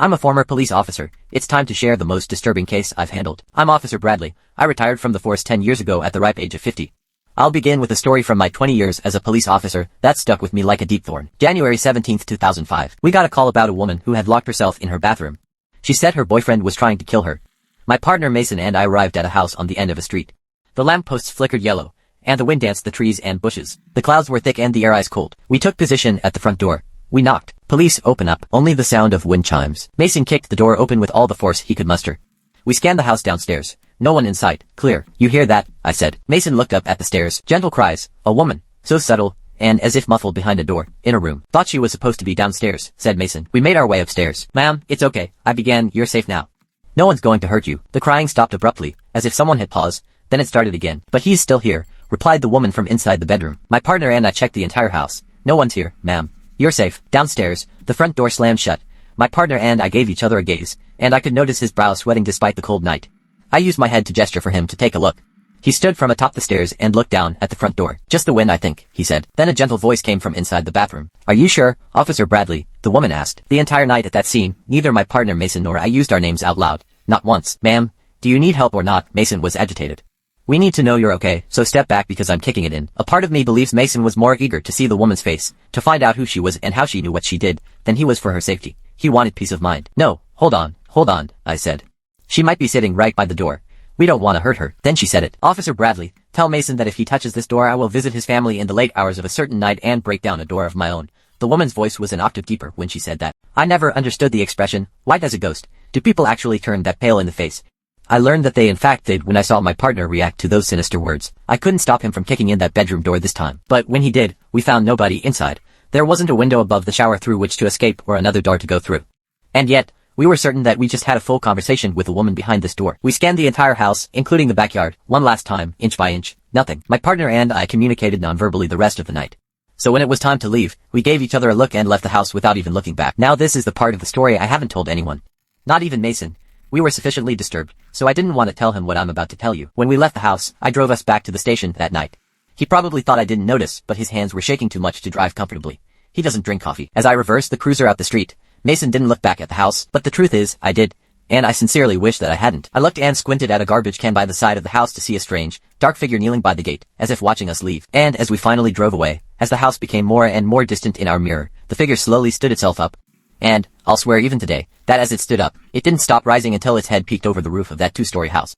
I'm a former police officer. It's time to share the most disturbing case I've handled. I'm Officer Bradley. I retired from the force 10 years ago at the ripe age of 50. I'll begin with a story from my 20 years as a police officer that stuck with me like a deep thorn. January 17, 2005. We got a call about a woman who had locked herself in her bathroom. She said her boyfriend was trying to kill her. My partner Mason and I arrived at a house on the end of a street. The lampposts flickered yellow, and the wind danced the trees and bushes. The clouds were thick and the air ice cold. We took position at the front door. We knocked. Police, open up. Only the sound of wind chimes. Mason kicked the door open with all the force he could muster. We scanned the house downstairs. No one in sight. Clear. You hear that? I said. Mason looked up at the stairs. Gentle cries. A woman. So subtle, and as if muffled behind a door. In a room. Thought she was supposed to be downstairs, said Mason. We made our way upstairs. Ma'am, it's okay. I began. You're safe now. No one's going to hurt you. The crying stopped abruptly, as if someone had paused. Then it started again. But he's still here, replied the woman from inside the bedroom. My partner and I checked the entire house. No one's here, ma'am. You're safe. Downstairs, the front door slammed shut. My partner and I gave each other a gaze, and I could notice his brow sweating despite the cold night. I used my head to gesture for him to take a look. He stood from atop the stairs and looked down at the front door. Just the wind, I think, he said. Then a gentle voice came from inside the bathroom. Are you sure, Officer Bradley? The woman asked. The entire night at that scene, neither my partner Mason nor I used our names out loud. Not once. Ma'am, do you need help or not? Mason was agitated. We need to know you're okay, so step back because I'm kicking it in. A part of me believes Mason was more eager to see the woman's face, to find out who she was and how she knew what she did, than he was for her safety. He wanted peace of mind. No, hold on, I said. She might be sitting right by the door. We don't want to hurt her. Then she said it. Officer Bradley, tell Mason that if he touches this door I will visit his family in the late hours of a certain night and break down a door of my own. The woman's voice was an octave deeper when she said that. I never understood the expression, white as a ghost. Do people actually turn that pale in the face? I learned that they in fact did when I saw my partner react to those sinister words. I couldn't stop him from kicking in that bedroom door this time. But when he did, we found nobody inside. There wasn't a window above the shower through which to escape or another door to go through. And yet, we were certain that we just had a full conversation with a woman behind this door. We scanned the entire house, including the backyard, one last time, inch by inch. Nothing. My partner and I communicated non-verbally the rest of the night. So when it was time to leave, we gave each other a look and left the house without even looking back. Now this is the part of the story I haven't told anyone. Not even Mason. We were sufficiently disturbed, so I didn't want to tell him what I'm about to tell you. When we left the house, I drove us back to the station that night. He probably thought I didn't notice, but his hands were shaking too much to drive comfortably. He doesn't drink coffee. As I reversed the cruiser out the street, Mason didn't look back at the house, but the truth is, I did. And I sincerely wish that I hadn't. I looked and squinted at a garbage can by the side of the house to see a strange, dark figure kneeling by the gate, as if watching us leave. And as we finally drove away, as the house became more and more distant in our mirror, the figure slowly stood itself up. And, I'll swear even today, that as it stood up, it didn't stop rising until its head peeked over the roof of that two-story house.